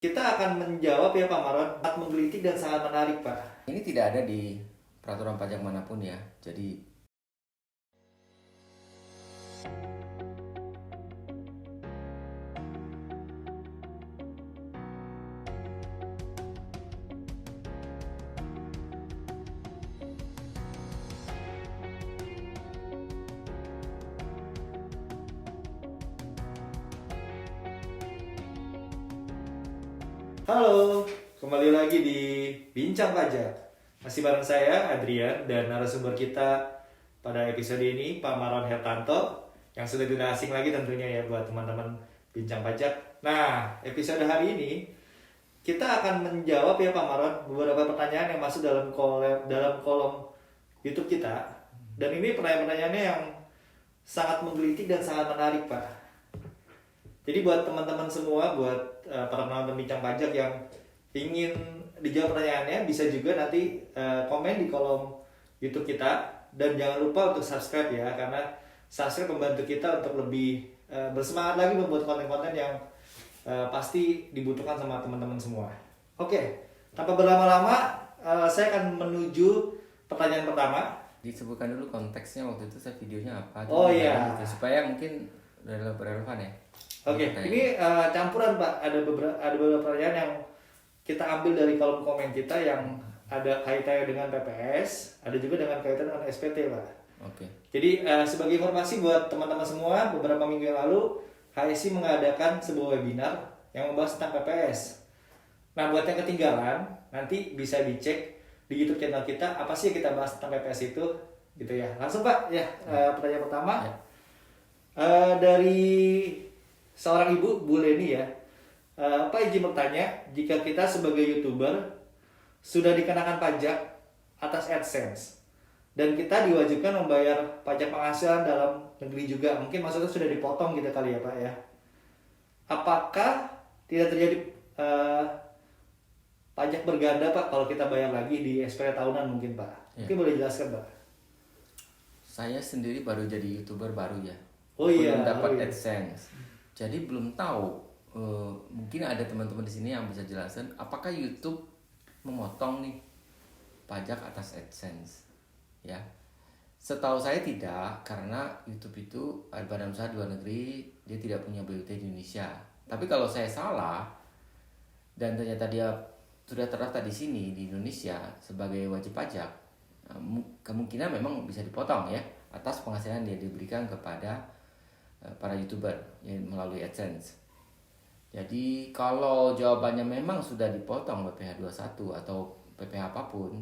Kita akan menjawab ya Pak Maron, sangat menggelitik dan sangat menarik Pak. Ini tidak ada di peraturan pajak manapun ya. Jadi Halo, kembali lagi di Bincang Pajak. Masih bareng saya Adrian dan narasumber kita pada episode ini Pak Maron Hertanto yang sudah tidak asing lagi tentunya ya buat teman-teman Bincang Pajak. Nah, episode hari ini kita akan menjawab ya Pak Maron beberapa pertanyaan yang masuk dalam kolom YouTube kita. Dan ini pertanyaan-pertanyaannya yang sangat menggelitik dan sangat menarik Pak. Jadi buat teman-teman semua, buat para penonton Bincang Pajak yang ingin dijawab pertanyaannya, bisa juga nanti komen di kolom YouTube kita. Dan jangan lupa untuk subscribe ya, karena subscribe membantu kita untuk lebih bersemangat lagi membuat konten-konten yang pasti dibutuhkan sama teman-teman semua. Oke, tanpa berlama-lama, saya akan menuju pertanyaan pertama. disebutkan dulu konteksnya waktu itu saya videonya apa. Oh iya. Gitu, supaya mungkin relevan ya. Oke, ini campuran Pak. Ada beberapa pertanyaan yang kita ambil dari kolom komen kita yang ada kaitannya dengan PPS, ada juga dengan kaitan dengan SPT Pak. Oke. Jadi sebagai informasi buat teman-teman semua, beberapa minggu yang lalu HSI mengadakan sebuah webinar yang membahas tentang PPS. Nah, buat yang ketinggalan, nanti bisa dicek di YouTube channel kita apa sih yang kita bahas tentang PPS itu, gitu ya. Langsung Pak, ya pertanyaan pertama Ya. dari seorang ibu, Bu Leni ya. Pak izin bertanya, jika kita sebagai YouTuber sudah dikenakan pajak atas AdSense dan kita diwajibkan membayar pajak penghasilan dalam negeri juga, mungkin maksudnya sudah dipotong gitu kali ya Pak ya. Apakah tidak terjadi pajak berganda Pak kalau kita bayar lagi di SPT tahunan mungkin Pak? Ya. Mungkin boleh jelaskan Pak. Saya sendiri baru jadi YouTuber baru ya. Oh iya, Belum dapat oh iya. AdSense. Jadi belum tahu. Mungkin ada teman-teman di sini yang bisa jelasin apakah YouTube memotong nih pajak atas AdSense. Ya. Setahu saya tidak, karena YouTube itu badan usaha di luar negeri, dia tidak punya BUT di Indonesia. Tapi kalau saya salah dan ternyata dia sudah terdaftar di sini di Indonesia sebagai wajib pajak, kemungkinan memang bisa dipotong ya atas penghasilan yang diberikan kepada para YouTuber yang melalui AdSense. Jadi kalau jawabannya memang sudah dipotong PPh 21 atau PPh apapun,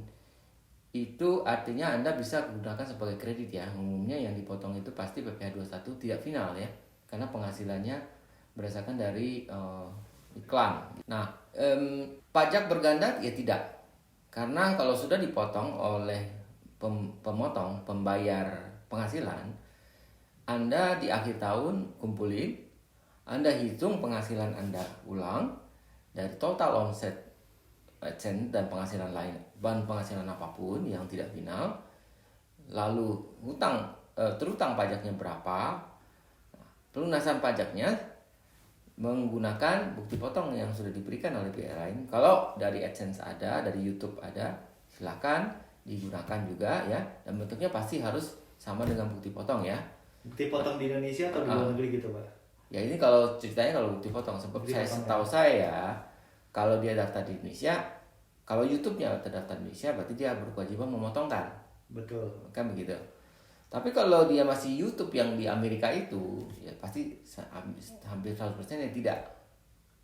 itu artinya Anda bisa gunakan sebagai kredit ya. Umumnya yang dipotong itu pasti PPh 21 tidak final ya, karena penghasilannya berdasarkan dari iklan. Nah, pajak berganda ya tidak. Karena kalau sudah dipotong oleh pembayar penghasilan, Anda di akhir tahun kumpulin, Anda hitung penghasilan Anda ulang dari total omset AdSense dan penghasilan lain, penghasilan apapun yang tidak final, lalu terutang pajaknya berapa, pelunasan pajaknya menggunakan bukti potong yang sudah diberikan oleh pihak lain. Kalau dari AdSense ada, dari YouTube ada, silakan digunakan juga ya. Dan bentuknya pasti harus sama dengan bukti potong ya. Bukti potong di Indonesia atau di luar negeri gitu Pak? Ya ini kalau ceritanya kalau bukti potong, sebab Bukti saya potong, setahu saya kalau dia daftar di Indonesia, kalau YouTube-nya terdaftar di Indonesia, berarti dia berkewajiban memotongkan, Betul. kan begitu. Tapi kalau dia masih YouTube yang di Amerika itu, ya pasti hampir 100% yang tidak,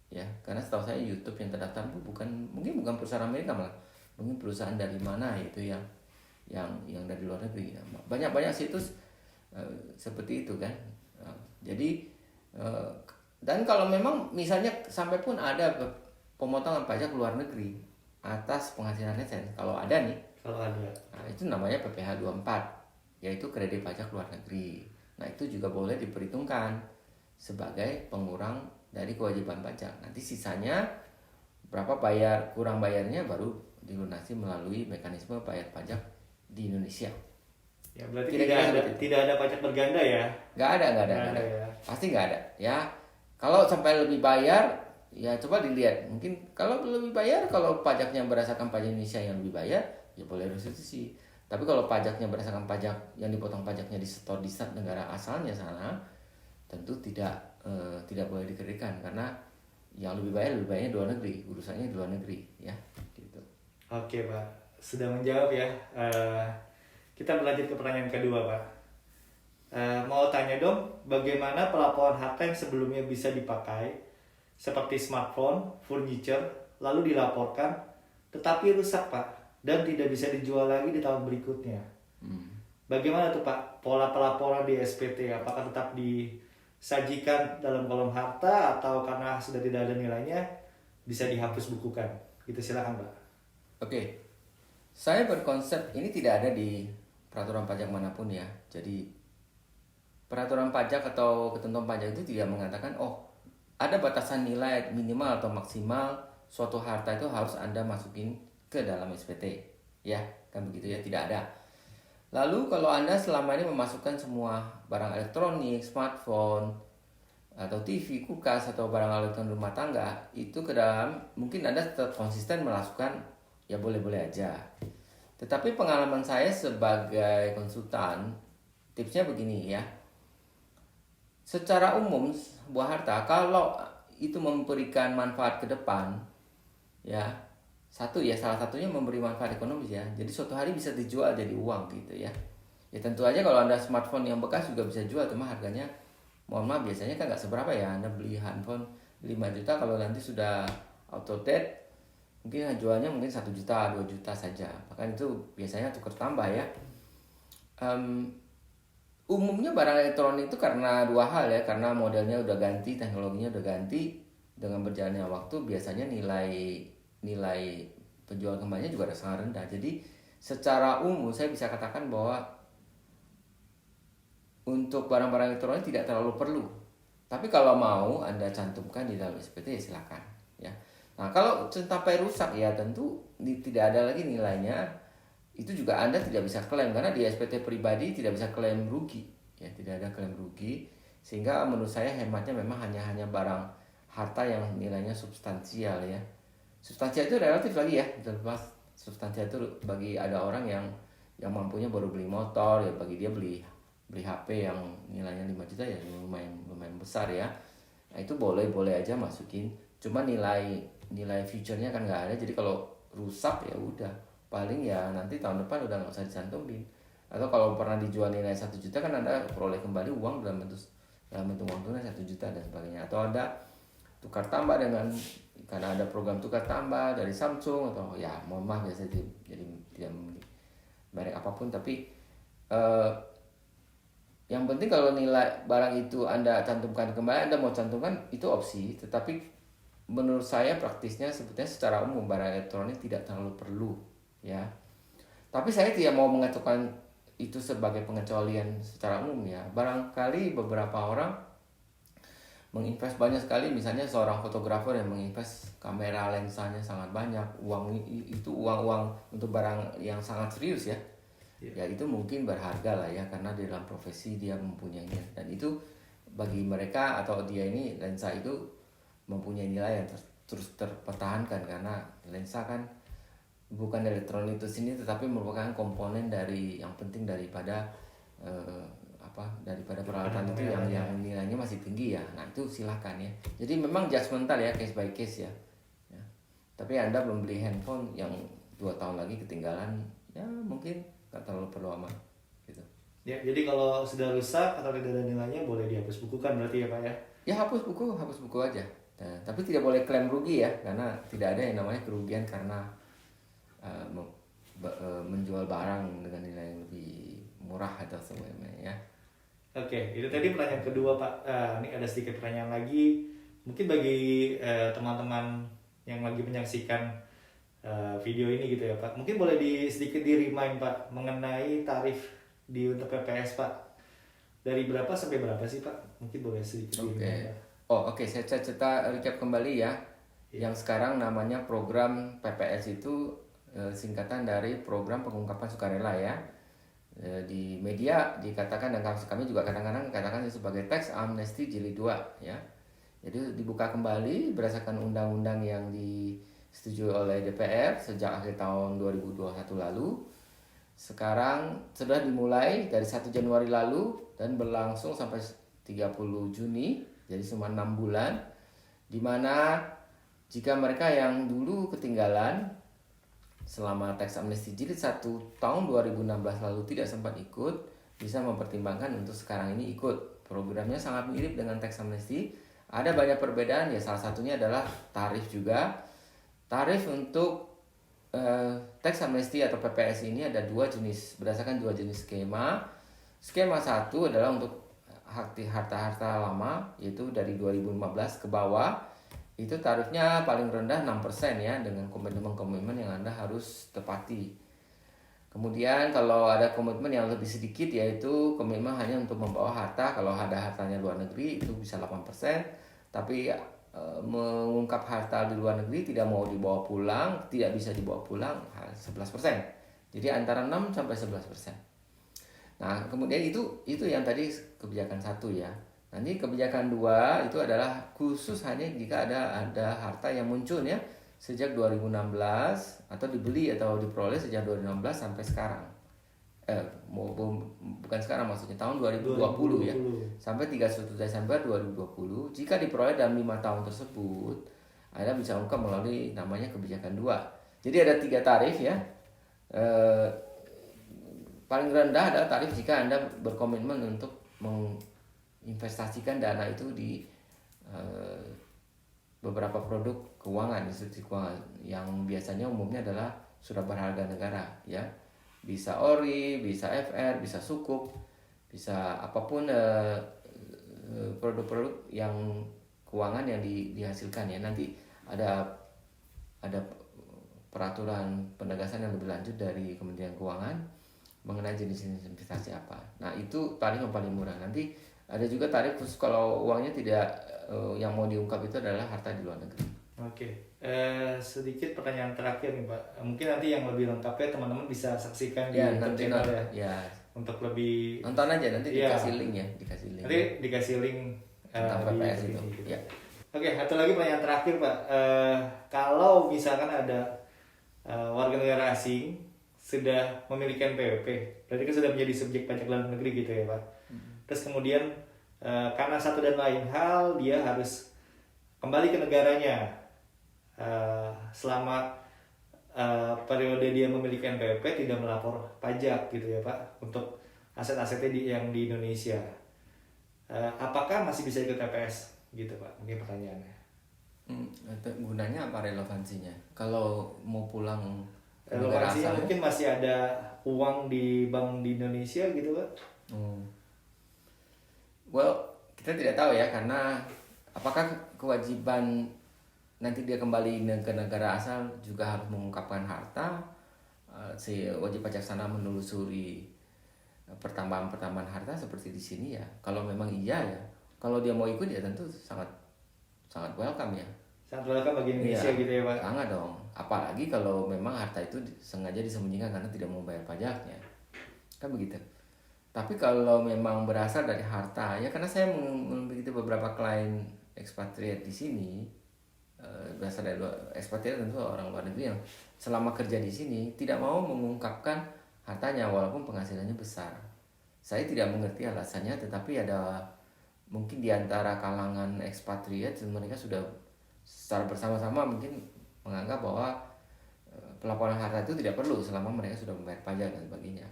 ya karena setahu saya YouTube yang terdaftar itu mungkin bukan perusahaan Amerika malah, mungkin perusahaan dari mana itu yang dari luar negeri. Banyak situs seperti itu kan. Jadi dan kalau memang misalnya sampai pun ada pemotongan pajak luar negeri atas penghasilan AdSense, kalau ada nih, Kalau ada. nah, itu namanya PPh 24, yaitu kredit pajak luar negeri. Nah itu juga boleh diperhitungkan sebagai pengurang dari kewajiban pajak. Nanti sisanya berapa kurang bayarnya baru dilunasi melalui mekanisme bayar pajak di Indonesia. Ya berarti Kira-kira tidak ada pajak berganda ya? Nggak ada. Ya. Pasti nggak ada. Ya, kalau sampai lebih bayar, ya coba dilihat. Mungkin kalau lebih bayar, kalau pajaknya berdasarkan pajak Indonesia yang lebih bayar, ya boleh restitusi. Tapi kalau pajaknya berdasarkan pajak yang dipotong pajaknya disetor di negara asalnya sana, tentu tidak boleh dikenakan karena yang lebih bayarnya di luar negeri, urusannya di luar negeri, ya. Gitu. Oke Pak, sudah menjawab ya. Kita berlanjut ke pertanyaan kedua Pak. Mau tanya dong, bagaimana pelaporan harta yang sebelumnya bisa dipakai seperti smartphone, furniture, lalu dilaporkan, tetapi rusak Pak, dan tidak bisa dijual lagi di tahun berikutnya. Bagaimana tuh Pak pola pelaporan di SPT? Apakah tetap disajikan dalam kolom harta atau karena sudah tidak ada nilainya bisa dihapus bukukan? Gitu, silakan Pak. Oke, saya berkonsep ini tidak ada di peraturan pajak manapun ya. Jadi peraturan pajak atau ketentuan pajak itu tidak mengatakan ada batasan nilai minimal atau maksimal suatu harta itu harus Anda masukin ke dalam SPT. Ya, kan begitu ya, tidak ada. Lalu kalau Anda selama ini memasukkan semua barang elektronik, smartphone, atau TV, kulkas, atau barang elektronik rumah tangga itu ke dalam, mungkin Anda tetap konsisten melakukan, ya boleh-boleh aja. Tetapi pengalaman saya sebagai konsultan, tipsnya begini ya. Secara umum sebuah harta kalau itu memberikan manfaat ke depan, ya salah satunya memberi manfaat ekonomis ya. Jadi suatu hari bisa dijual jadi uang gitu ya. Ya tentu aja kalau Anda smartphone yang bekas juga bisa jual, cuma harganya mohon maaf biasanya kan nggak seberapa ya. Anda beli handphone 5 juta, kalau nanti sudah auto date mungkin jualnya mungkin 1 juta, 2 juta saja. Bahkan itu biasanya tukar tambah ya. Umumnya barang elektronik itu karena dua hal ya, karena modelnya udah ganti, teknologinya udah ganti, dengan berjalannya waktu biasanya nilai penjual kembalinya juga ada sangat rendah. Jadi secara umum saya bisa katakan bahwa untuk barang-barang elektronik tidak terlalu perlu. Tapi kalau mau Anda cantumkan di dalam SPT ya silakan ya. Nah, kalau sampai rusak ya tentu tidak ada lagi nilainya. Itu juga Anda tidak bisa klaim karena di SPT pribadi tidak bisa klaim rugi. Ya, tidak ada klaim rugi. Sehingga menurut saya hematnya memang hanya barang harta yang nilainya substansial ya. Substansial itu relatif lagi ya. Substansial itu bagi ada orang yang mampunya baru beli motor ya, bagi dia beli HP yang nilainya 5 juta ya lumayan besar ya. Nah, itu boleh aja masukin. Cuma nilai future-nya kan nggak ada. Jadi kalau rusak ya udah, paling ya nanti tahun depan udah nggak usah dicantumin. Atau kalau pernah dijual nilai 1 juta kan Anda peroleh kembali uang dalam bentuk uang tunai 1 juta dan sebagainya. Atau ada tukar tambah karena ada program tukar tambah dari Samsung, atau ya mohon maaf ya saya jadi tidak memiliki merek apapun, tapi yang penting kalau nilai barang itu Anda cantumkan kembali, Anda mau cantumkan itu opsi. Tetapi menurut saya praktisnya sebetulnya secara umum barang elektronik tidak terlalu perlu ya. Tapi saya tidak mau mengatakan itu sebagai pengecualian secara umum ya. Barangkali beberapa orang menginvest banyak sekali, misalnya seorang fotografer yang menginvest kamera lensanya sangat banyak, uang untuk barang yang sangat serius ya. Ya itu mungkin berharga lah ya, karena di dalam profesi dia mempunyainya, dan itu bagi mereka atau dia ini lensa itu mempunyai nilai yang terus terpertahankan, karena lensa kan bukan elektronik itu sendiri tetapi merupakan komponen dari yang penting daripada peralatan itu yang nilainya masih tinggi ya. Nah itu silakan ya. Jadi memang judgmental ya, case by case ya. Tapi Anda belum beli handphone yang 2 tahun lagi ketinggalan, ya mungkin nggak terlalu perlu amat gitu. Ya, jadi kalau sudah rusak atau tidak ada nilainya boleh dihapus bukukan berarti ya Pak ya? Ya hapus buku aja. Nah, tapi tidak boleh klaim rugi ya, karena tidak ada yang namanya kerugian karena menjual barang dengan nilai yang lebih murah atau sebagainya ya. Oke, itu tadi pertanyaan kedua Pak. Ini ada sedikit pertanyaan lagi. Mungkin bagi teman-teman yang lagi menyaksikan video ini gitu ya Pak, mungkin boleh sedikit di-remind Pak mengenai tarif untuk PPS Pak. Dari berapa sampai berapa sih Pak? Mungkin boleh sedikit di-remind Pak. Oke, saya cerita recap kembali ya. Yang sekarang namanya program PPS itu singkatan dari program pengungkapan sukarela ya. Di media dikatakan, dan kami juga kadang-kadang katakan sebagai tax amnesty jilid 2 ya. Jadi dibuka kembali berdasarkan undang-undang yang disetujui oleh DPR sejak akhir tahun 2021 lalu. Sekarang sudah dimulai dari 1 Januari lalu dan berlangsung sampai 30 Juni, jadi cuma 6 bulan. Di mana jika mereka yang dulu ketinggalan selama tax amnesty jilid 1 tahun 2016 lalu tidak sempat ikut, bisa mempertimbangkan untuk sekarang ini ikut. Programnya sangat mirip dengan tax amnesty. Ada banyak perbedaan ya, salah satunya adalah tarif juga. Tarif untuk tax amnesty atau PPS ini ada 2 jenis, berdasarkan 2 jenis skema. Skema 1 adalah untuk harta-harta lama, yaitu dari 2015 ke bawah. Itu tarifnya paling rendah 6% ya, dengan komitmen-komitmen yang Anda harus tepati. Kemudian kalau ada komitmen yang lebih sedikit, yaitu komitmen hanya untuk membawa harta, kalau ada hartanya luar negeri itu bisa 8%, tapi mengungkap harta di luar negeri tidak mau dibawa pulang, tidak bisa dibawa pulang 11%. Jadi antara 6 sampai 11%. Nah, kemudian itu yang tadi kebijakan 1 ya. Nanti kebijakan 2 itu adalah khusus hanya jika ada harta yang muncul ya sejak 2016 atau dibeli atau diperoleh sejak 2016 sampai sekarang. Bukan sekarang, maksudnya tahun 2020 ya. Sampai 31 Desember 2020. Jika diperoleh dalam 5 tahun tersebut, Anda bisa ungkap melalui namanya kebijakan 2. Jadi ada 3 tarif ya. Paling rendah adalah tarif jika Anda berkomitmen untuk menginvestasikan dana itu di beberapa produk keuangan, institusi keuangan yang biasanya umumnya adalah surat berharga negara ya. Bisa ORI, bisa FR, bisa Sukuk, bisa apapun produk-produk yang keuangan yang dihasilkan ya. Nanti ada peraturan penegasan yang lebih lanjut dari Kementerian Keuangan mengenai jenis-jenis investasi apa. Nah, itu tarif yang paling murah. Nanti ada juga tarif khusus kalau uangnya tidak yang mau diungkap itu adalah harta di luar negeri. Oke, sedikit pertanyaan terakhir nih Pak. Mungkin nanti yang lebih lengkapnya teman-teman bisa saksikan di YouTube channel ya. Ya. Untuk lebih nonton aja nanti dikasih link ya, Nanti dikasih link tentang PPS itu. Gitu. Ya. Oke, satu lagi pertanyaan terakhir Pak. Kalau misalkan ada warga negara asing sudah memiliki NPWP, berarti kan sudah menjadi subjek pajak dalam negeri gitu ya Pak. Terus kemudian karena satu dan lain hal dia harus kembali ke negaranya selama periode dia memiliki NPWP, tidak melapor pajak gitu ya Pak untuk aset-asetnya yang di Indonesia. Apakah masih bisa ikut TPS gitu Pak? Mungkin pertanyaannya. Gunanya apa, relevansinya? Kalau mau pulang ke negara Relevansinya asal, mungkin masih ada uang di bank di Indonesia gitu Pak? Well, kita tidak tahu ya, karena apakah kewajiban nanti dia kembali ke negara asal juga harus mengungkapkan harta. Si wajib pajak sana menelusuri pertambahan harta seperti di sini ya. Kalau memang iya ya, kalau dia mau ikut ya tentu sangat welcome ya. Sangat welcome bagi Indonesia gitu ya Pak? Sangat dong. Apalagi kalau memang harta itu sengaja disembunyikan karena tidak mau bayar pajaknya. Kan begitu. Tapi kalau memang berasal dari harta, ya karena saya memiliki beberapa klien ekspatriat di sini, berasal dari ekspatriat tentu orang luar negeri yang selama kerja di sini tidak mau mengungkapkan hartanya walaupun penghasilannya besar. Saya tidak mengerti alasannya, tetapi ada mungkin di antara kalangan ekspatriat mereka sudah secara bersama-sama mungkin menganggap bahwa pelaporan harta itu tidak perlu selama mereka sudah membayar pajak dan sebagainya.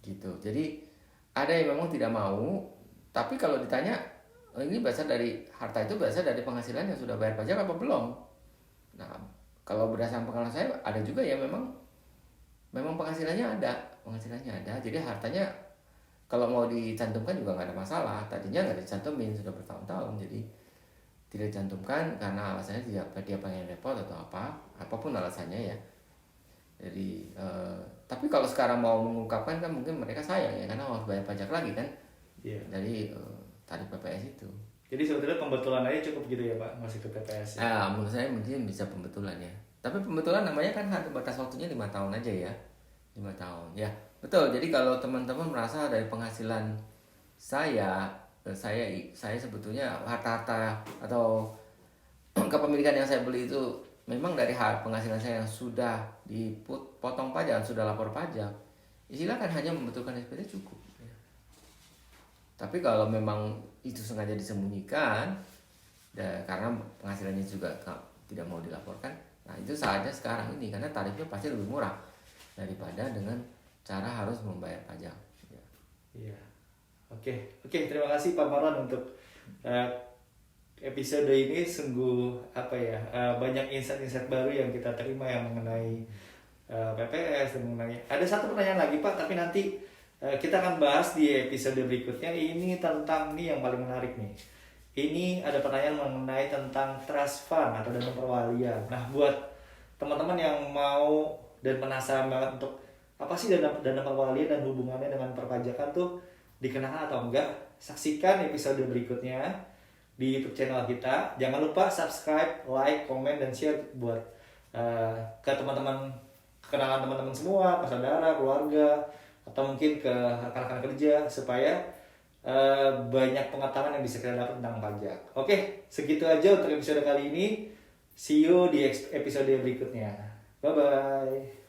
Gitu. Jadi ada yang memang tidak mau, tapi kalau ditanya ini berasal dari harta itu berasal dari penghasilan yang sudah bayar pajak apa belum? Nah, kalau berdasarkan pengalaman saya ada juga yang memang penghasilannya ada, jadi hartanya kalau mau dicantumkan juga nggak ada masalah. Tadinya nggak dicantumin sudah bertahun-tahun, jadi tidak dicantumkan karena alasannya dia pengen repot atau apapun alasannya ya. Jadi tapi kalau sekarang mau mengungkapkan kan mungkin mereka sayang ya, karena harus bayar pajak lagi kan. Iya. Dari tarif PPS itu. Jadi sebetulnya pembetulan aja cukup gitu ya Pak, masih ke PPS ya? Menurut saya mungkin bisa pembetulan ya. Tapi pembetulan namanya kan batas waktunya 5 tahun aja ya. 5 tahun ya. Betul, jadi kalau teman-teman merasa dari penghasilan saya saya sebetulnya harta-harta atau kepemilikan yang saya beli itu memang dari penghasilan saya yang sudah dipotong pajak, sudah lapor pajak, ya silakan, hanya membutuhkan SPT cukup. Tapi kalau memang itu sengaja disembunyikan, karena penghasilannya juga tidak mau dilaporkan, nah itu saatnya sekarang ini, karena tarifnya pasti lebih murah daripada dengan cara harus membayar pajak. Iya. Oke, terima kasih Pak Maron untuk episode ini. Sungguh banyak insight-insight baru yang kita terima yang mengenai PPS dan mengenai. Ada satu pertanyaan lagi Pak, tapi nanti kita akan bahas di episode berikutnya. Ini tentang yang paling menarik nih. Ini ada pertanyaan mengenai tentang trust fund atau dana perwalian. Nah, buat teman-teman yang mau dan penasaran banget untuk apa sih dana perwalian dan hubungannya dengan perpajakan tuh dikenakan atau enggak, saksikan episode berikutnya di YouTube channel kita. Jangan lupa subscribe, like, komen, dan share buat ke teman-teman, kenalan teman-teman semua, ke saudara, keluarga, atau mungkin ke rekan-rekan kerja, supaya banyak pengetahuan yang bisa kita dapat tentang pajak. Oke, segitu aja untuk episode kali ini. See you di episode berikutnya. Bye-bye.